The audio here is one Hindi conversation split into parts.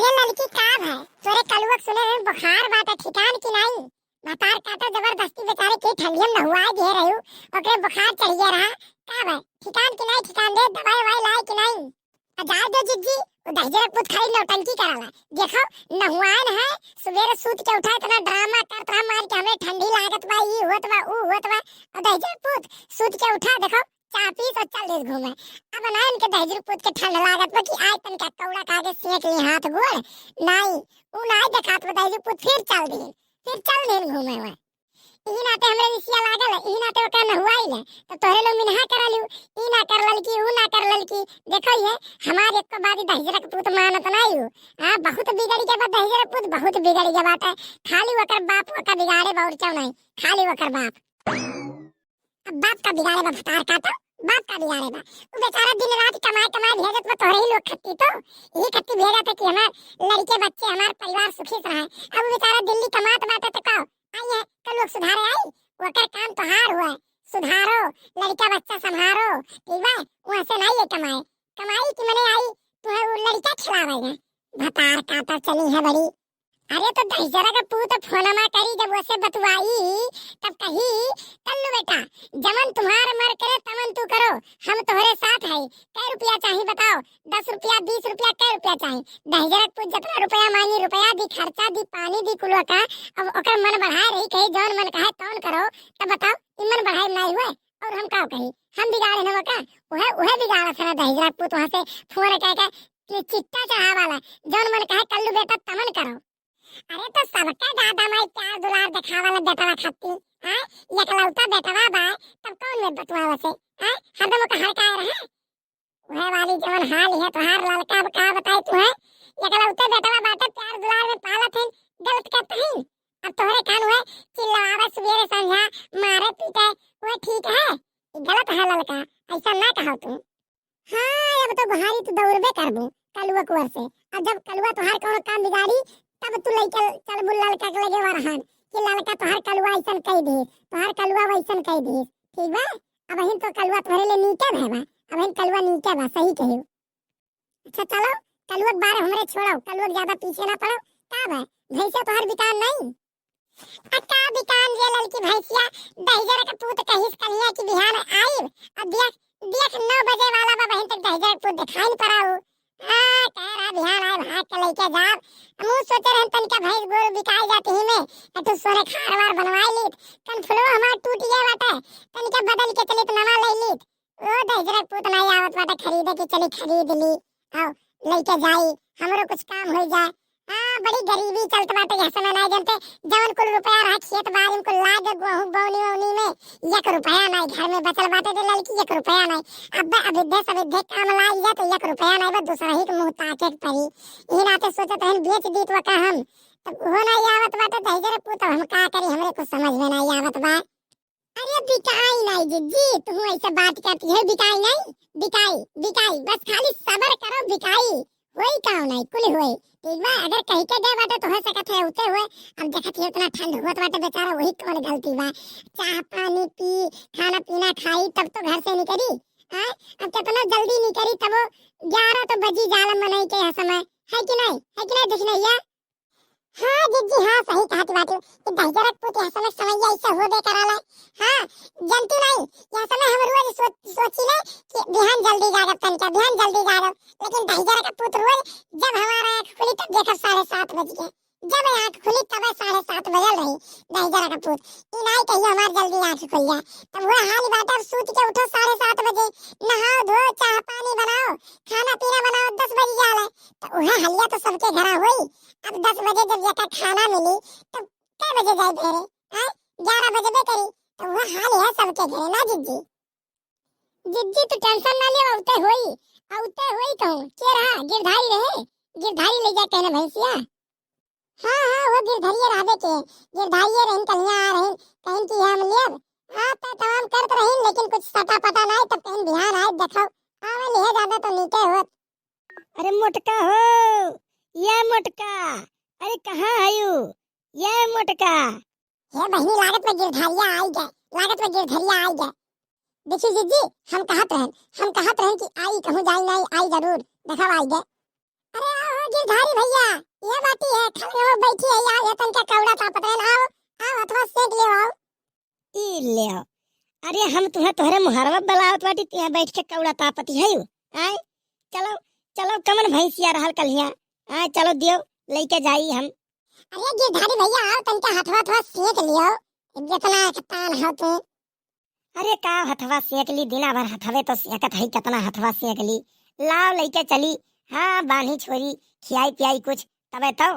अरे लड़की का है तोरे कलुआ सुने में बुखार बात है ठिकान की नहीं। बतार काटा जबरदस्ती बेचारे के ठंडियम न हुआ दे रहू ओकरे बुखार चढ़ गया रहा का है ठिकान की नहीं ठिकान दे दवाई वाई लाए कि नहीं। अजार दे जिज्जी वो दहजर पुत खाई नौटंकी कराला देखो न हुआ न है सवेरे सूत के उठा इतना ड्रामा करता मार के हमें ठंडी लागत बा ई होत बा ऊ होत बा दहजर पुत सूत के उठा देखो चापी तो चल दे घूमे अब ना इनके दहजर पुत के ठंड लागत बा कि आज तन का कौड़ा कागे सेक ली हाथ गोड़ नहीं ऊ नहीं देखात बा दहजर पुत फिर चल दे घूमे हुए ई नाते हमरे रिसिया लागल ई नाते ओका न हुआ ही ले तो तोरे लोग मिनहा करा लियो ई ना कर ललकी ऊ ना कर ललकी देखो ये हमार एक को बादी दहजर के पुत मानत नहीं हो हां बहुत बिगड़ी के बाद दहजर पुत बहुत बिगड़ी के बात है खाली वकर बाप का बिगाड़े बाउर चौ नहीं खाली वकर बाप अब बाप का बिगाड़े बा फटार काटा बाप का बिगाड़े बा वो बेचारा दिन रात कमाए भेजत बा तोरे ही लोग खट्टी तो यही खट्टी भेजत है कि हमार लड़के बच्चे हमार परिवार सुखी रहे अब वो बेचारा दिल्ली कमात बाटे तो कहो आई है कल लोग सुधारे आई वकर काम तो हार हुआ सुधारो लड़का बच्चा संभारो ठीक है वहां से नहीं है कमाई की मने आई तो है वो लड़का खिलावेगा भतार काटा चली है बड़ी अरे तो दहजरा का पूत फोनमा करी जब वैसे बतवाई तब कही कल्लू बेटा जमन तुम्हार मर करे तमन तू करो हम तुम्हारे साथ है कै रुपया चाहिए बताओ 10 रुपया 20 रुपया कै रुपया चाहिए दहजरा पूत जितना रुपया मांगी रुपया दी खर्चा दी पानी दी कुलवा का अब ओकर मन बढ़ाए रही कही जौन मन कहे तौन करो तब बताओ ई मन बढ़ाए नहीं हुए और हम का कही हम बिगाड़े न का उहे बिगाड़ा था दहजरा पूत वहां से फोन कह के चिट्टा चढ़ा वाला जौन मन कहे कल्लू बेटा तमन करो अरे तो सबका दादा माई प्यार दुलार दिखावाला बेटवा खाती हां एकलौता बेटवा बा तब कौन में बतवावा से हां हरदम का हर का रहे वह वाली जवन हाल है तोहार लड़का का बताई तू है एकलौते बेटवा बाटे प्यार दुलार में पालत है गलत कहता है अब तोहरे कान हुए चिल्लावा सवेरे संझा मारे पीटे वो ठीक है गलत है लड़का ऐसा ना कहो तू हां अब तो भारी तो दौड़बे करबू कलुआ कुवर से अब जब कलुआ तोहार कोनो काम बिगाड़ी तब तू लइका चल बुल लड़का के लगे वरहन कि लड़का तोहार कलुआ ऐसन कह दी तोहार कलुआ वैसन कह दी ठीक बा अब हिन तो कलुआ तोहरे ले नीचे है अब हिन कलुआ नीचे बा सही कहियो अच्छा चलो कलुआ के बारे हमरे छोड़ो कलुआ ज्यादा पीछे ना पड़ो का बा भैंसे तोहार बिकान नहीं अक्का बिकान ये लड़की भैंसिया दहजर के पूत कहिस कन्या की बिहान आई अब देख 9 बजे वाला बा बहन तक दहजर पूत दिखाई न पड़ाऊ हां कह रहा बिहान आए भाग के लेके जा हम सोचे रहन तन का भैंस गोर बिकाई जाती ही में तो सोने खारवार बनवाई लीत कन फुलो हमार टूट गया बाटे तन का बदल के चलित नवा ले लीत ओ दहजर पूत नहीं आवत बाटे खरीदे की चली खरीद ली आओ लेके जाई हमरो कुछ काम हो जाए हां बड़ी गरीबी चलत बाटे ऐसा नहीं जानते जवन कुल रुपया रहा खेत बाड़ी को लाग गेहूं बोनी में 1 रुपया नहीं घर में बचल बाटे तो लड़की 1 रुपया नहीं अब अविद्या काम लाई जा तो 1 रुपया नहीं बस दूसरा ही के मुंह ताके पड़ी ई नाते सोचत हन बेच दीत वा का हम तब हो नहीं आवत बाटे दहजर पुत हम का करी हमरे कुछ समझ में नहीं आवत बा अरे बिकाई नहीं जी तू ऐसे बात करती है बिकाई बस खाली सब्र करो बिकाई वही काम नहीं कुल हुए ठीक बा अगर कहीं के गए बाटे तो हो सकत है उते हुए अब देखत है इतना ठंड होत बाटे बेचारा वही कौन गलती बा चाह पानी पी खाना पीना खाई तब तो घर से निकली हां अब कितना जल्दी निकली तब 11 तो बजी जाला मनई के समय है कि नहीं दिख नहीं है हां जी हां सही कहा बात कि दहजर पुत यह समय ऐसा हो दे कराला हां जनती नहीं यह समय हम रोज सोची ले कि बिहान जल्दी जागब तन का बिहान जल्दी जागब लेकिन दहजर का पुत रोज जब हमारा आंख खुली तब देखा 7:30 बज गए जब आंख खुली तब 7:30 बजल रही दहजर का पुत ई नहीं कहियो हमार जल्दी आंख खुल जाए तब वो हाल बात अब सूत के उठो 7:30 बजे नहाओ धो चाह पानी बनाओ खाना पीना बनाओ 10 बज जाला तो वह हलिया तो सबके घरा होई अब 10 बजे जब जाकर खाना मिली तो कै बजे जाए फेरे हां 11 बजे बे करी तो वह हाल है सबके घरे ना जिज्जी तो टेंशन ना ले औते होई कहूं के रहा गिरधारी ले जा कहने भैंसिया हां वो गिरधारी रहबे के गिरधारी रहन कन्या रहन कहीं की हम लेब हां तो तमाम करत रहन लेकिन कुछ सटा पता नहीं तब कहीं बिहान आए देखो आवे ले ज्यादा तो नीचे होत अरे मोटका हो ये मोटका अरे कहाँ आयु ये मोटका हे बहनी लागत में गिरधारिया आई गए देखिए जीजी हम कहत रहन कि आई कहूं जाई नहीं आई जरूर देखा आई गए अरे आओ गिरधारी भैया, ये बाती है खाली हो बैठी है यार, ये तन का कौड़ा तापत है। आओ आओ अथवा सेक ले आओ। ई ले आओ। अरे हम तुम्हें तोहरे मुहरवा बलावत बाटी, तिया बैठ के कौड़ा तापती है। आय चलो चलो कमन भैंसिया रहल कलिया। आय चलो दियो लेके जाई हम। अरे गिरधारी भैया आओ तन का हथवा थवा सेक लियो, जितना कतान हो तू। अरे का हथवा सेक ली, दिना भर हथवे तो सेकत है, कितना हथवा सेक ली। लाओ लेके चली। हाँ बानी छोरी खियाई पियाई कुछ तबे तो।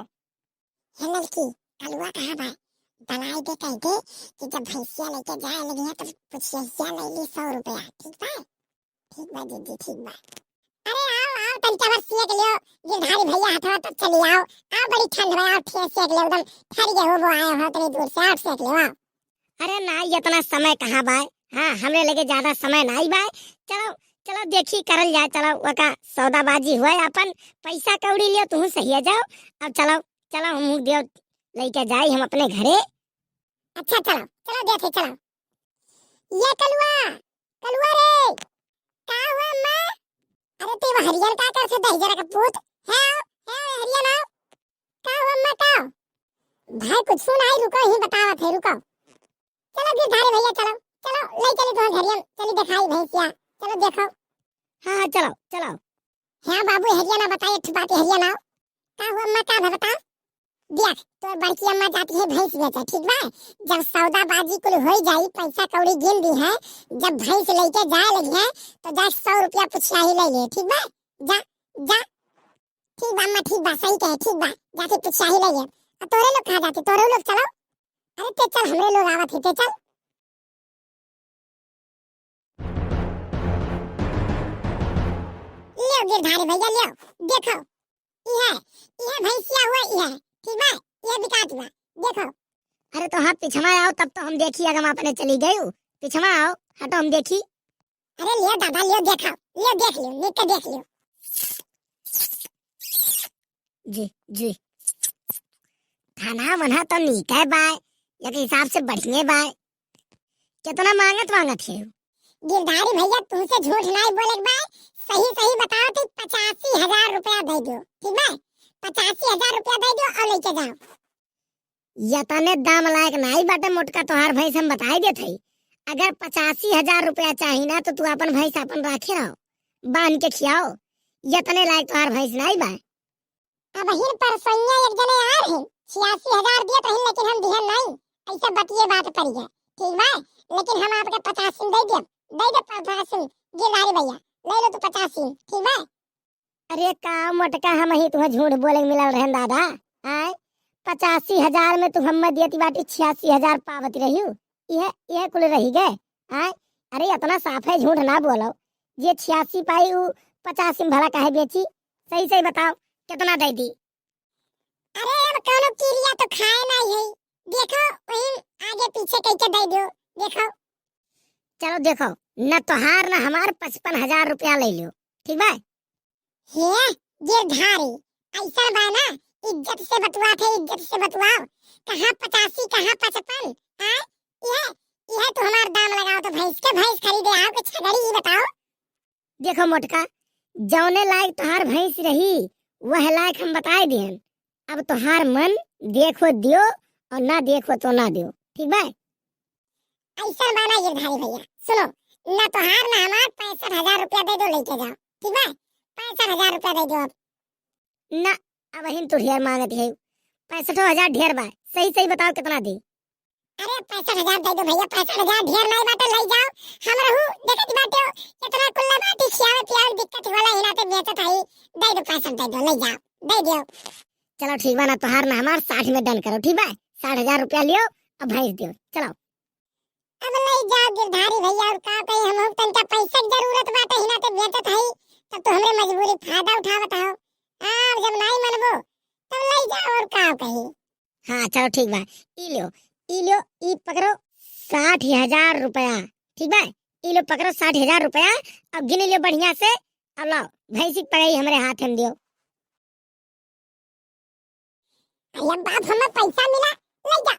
हिलल की कलुआ कहाँ भाई, बनाई दे कह दे कि जब भैंसिया लेके जाए लगी तो कुछ भैंसिया ले ली 100 रुपया। ठीक बा दीदी ठीक बा। अरे आओ आओ तन का बस सेक लियो गिरधारी भैया, हथवा तक चली आओ। आओ बड़ी ठंड में आओ, ठे सेक लियो एकदम ठर गए हो वो आए हो इतनी दूर से, आओ सेक लियो आओ। अरे ना इतना समय कहाँ बाय। हाँ हमरे लगे ज्यादा समय नहीं बाय। चलो चलो देखी करल जाए। चलो वका सौदाबाजी हुआ अपन, पैसा कौड़ी लियो तू सही है जाओ। अब चलो चलो हम दियो लेके जाई हम अपने घरे। अच्छा चलो चलो देखे चलो। ये कलुआ कलुआ रे का हुआ अम्मा? अरे तू वो हरियन का कर से दही जरा का पूत है हरियन आओ। का हुआ अम्मा का? भाई कुछ सुन आई, रुको ही बतावत है रुको। चलो गिरधारी भैया चलो चलो ले चली तो हरियन चली दिखाई भैंसिया, चलो देखो। हाँ चलो चलो। हाँ बाबू हरियाणा बताइए ठुपाती हरियाणा। का हुआ अम्मा का बता? देख तो बड़की अम्मा जाती है भैंस बेचे, ठीक बा? जब सौदाबाजी कुल हो जाई, पैसा कौड़ी गिन दी है, जब भैंस लेके जाए लगी है तो जा 100 रुपया पुछिया ही ले ले, ठीक बा? जा जा ठीक बा अम्मा, ठीक बा सही कहे, ठीक बा जाके पुछिया ही ले ले। अब तोरे लोग कहाँ जाते, तोरे लोग चलो। अरे ते चल हमरे लोग आवत है, ते चल। लियो गिरधारी भैया लियो, देखो ये भैंसिया हुआ ये, ठीक बा? ये बिकात बा देखो। अरे तो हाँ पिछवा आओ तब तो हम देखी अगर हम अपने चली गई। पिछवा आओ हटो हम देखी। अरे लियो दादा लियो देखो, लियो देख लियो नीचे देख लियो। जी जी खाना बना तो नीक है बाय, एक हिसाब से बढ़िया बाय। कितना मांगत मांगत है? गिरधारी भैया तुमसे झूठ नहीं बोले बाय, सही सही बताओ तो 85,000 रुपया दे दो, ठीक है? 85,000 रुपया दे दो और लेके जाओ। यतने दाम लायक नहीं बाटे मोटका, तोहार भैंस हम बताई देत हई। अगर 85,000 रुपया चाहिए ना तो तू अपन भैंस अपन रखे रहो, बांध के खियाओ। यतने लायक तोहार भैंस नहीं बा। अब हिर पर सैया एक जने आ रहे 86,000 दिए तो लेकिन हम दिहन नहीं, ऐसे बतिए बात पड़ी है, ठीक बा? लेकिन हम आपके 85 दे दे 85 गिरधारी भैया ले लो तो 85, ठीक बा? अरे का मोटका हम ही तुम्हें झूठ बोले मिलल रहे दादा। आय 85,000 में तू हम दियती बाटी 86,000 पावती रही। यह कुल रही गए। आय अरे इतना साफ है झूठ ना बोलो। ये 86 पाई उ 85 में भला काहे बेची? सही सही बताओ कितना दे दी? अरे अब कोनो किरिया तो खाए नहीं है, देखो वहीं आगे पीछे कैसे दे दो देखो। चलो देखो न तोहार न हमार 55,000 रुपया ले लो, ठीक बा? हे गिरधारी ऐसा बा ना, इज्जत से बतवा थे, इज्जत से बतवाओ। कहाँ 85 कहाँ 55? हाँ यह तो हमारा दाम लगाओ तो भैंस खरीदे आओ कि छगड़ी ही बताओ। देखो मोटका जौने लायक तोहार भैंस रही वह लायक हम बताए दिहन। अब तोहार मन देखो दियो और ना देखो तो ना दियो, ठीक बा? ऐसा बाना गिरधारी भैया सुनो, ना तोहार ना हमार 65,000 रुपया दे दो लेके जाओ, ठीक बा? 65,000 रुपया दे दो अब। ना अब हिन तो ढेर मांगत है। 65,000 ढेर बा, सही सही बताओ कितना दी? अरे 65,000 दे दो भैया, 65,000 ढेर नहीं बाटे ले जाओ। हम रहू देखत बाटे कितना कुल्ला बाटी खियावे पियावे दिक्कत वाला हिनाते बेचत है, दे दो 65 दे दो ले जाओ दे दो। चलो ठीक बा ना तोहार ना हमार 60 में डन करो, ठीक बा? 60,000 रुपया लियो अब भैंस दियो चलो। अब ले जाओ गिरधारी भैया, और का कही हम तनका पैसा की जरूरत बाटे हिनाते बेचत है, तब तो हमरे मजबूरी फायदा उठावत हो। अब जब नहीं मनबो तब ले जाओ और का कही। हाँ चलो ठीक बा, ई लो ई पकड़ो 60,000 रुपया, ठीक बा? ई लो पकड़ो 60,000 रुपया। अब गिन लियो बढ़िया से। अब लाओ भैंसी पड़ाई हमारे हाथ में दियो। अरे बाप हमें पैसा मिला, ले जा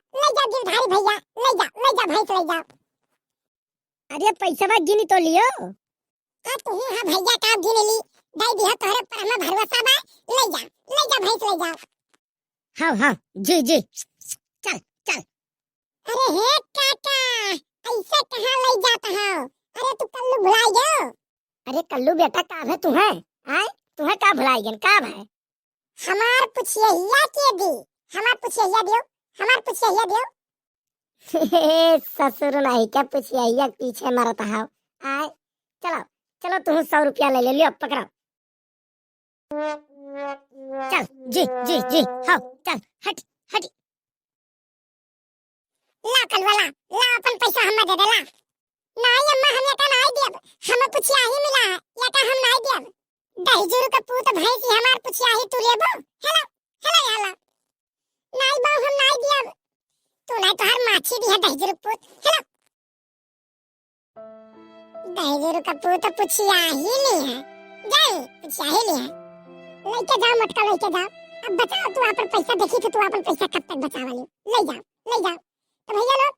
गिरधारी भैया ले जा भैंस ले जा। अरे पैसा बा गिनी तो लियो। अब तू हाँ भैया का गिन ली, दाई दिया तोहरे पर हमें भरोसा बा। ले जा भैंस ले जा। हाँ हाँ जी जी, चल चल। अरे हे काका, ऐसे कहाँ ले जाता है? अरे तू कल्लू भुलाई गयो। अरे कल्लू बेटा का है तुम्हें? आय तुम्हें का भुलाई गन का है? हमार पुछिया के दी, हमार पुछिया दियो, हमार पुछिया दियो। ससुर नहीं क्या पुछिया पीछे मरता है। आय चलो चलो तुम 100 रुपया ले लियो, पकड़ो। चल जी जी जी, हाँ चल हट हट। ला कलवाला, ला अपन पैसा हमें दे दे ला। नहीं अम्मा हम का नहीं देब, हमें पुछिया ही मिला है, या का हम नहीं देब। दहीजुर का पूत भैंसी हमार पुछिया ही तू लेबो। हेलो हेलो याला, नहीं बा हम नहीं देब। तू नहीं तो हर माछी दी है दहीजुर पूत। हेलो दहीजुर का पूत पुछिया ही ली है, जाई पुछिया ही ली है। लेके जाओ मटका लेके जाओ। अब बताओ तू अपन पैसा देखी तो तू अपन पैसा कब तक बचावा ली? ले जाओ ले जाओ। तो भैया लोग,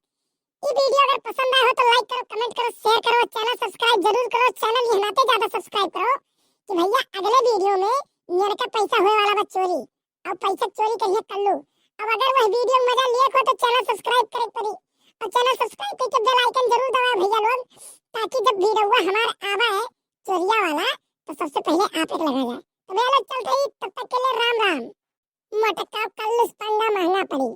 ये वीडियो अगर पसंद आया हो तो लाइक करो, कमेंट करो, शेयर करो, चैनल सब्सक्राइब जरूर करो। चैनल हिलाते ज्यादा सब्सक्राइब करो कि भैया अगले वीडियो में मेरे का पैसा होए वाला बा चोरी, और पैसा चोरी करिए कल्लू। अब अगर वह वीडियो मजा लिए हो तो चैनल सब्सक्राइब करे पड़ी, और चैनल सब्सक्राइब करके बेल आइकन जरूर दबाओ भैया लोग, ताकि जब वीडियो हमारा आवा है चोरिया वाला तो सबसे पहले आप एक लगा जाए। तो भैया लोग चलते ही, तब तक के लिए राम राम। मटका कल्लू पंगा महंगा पड़ी।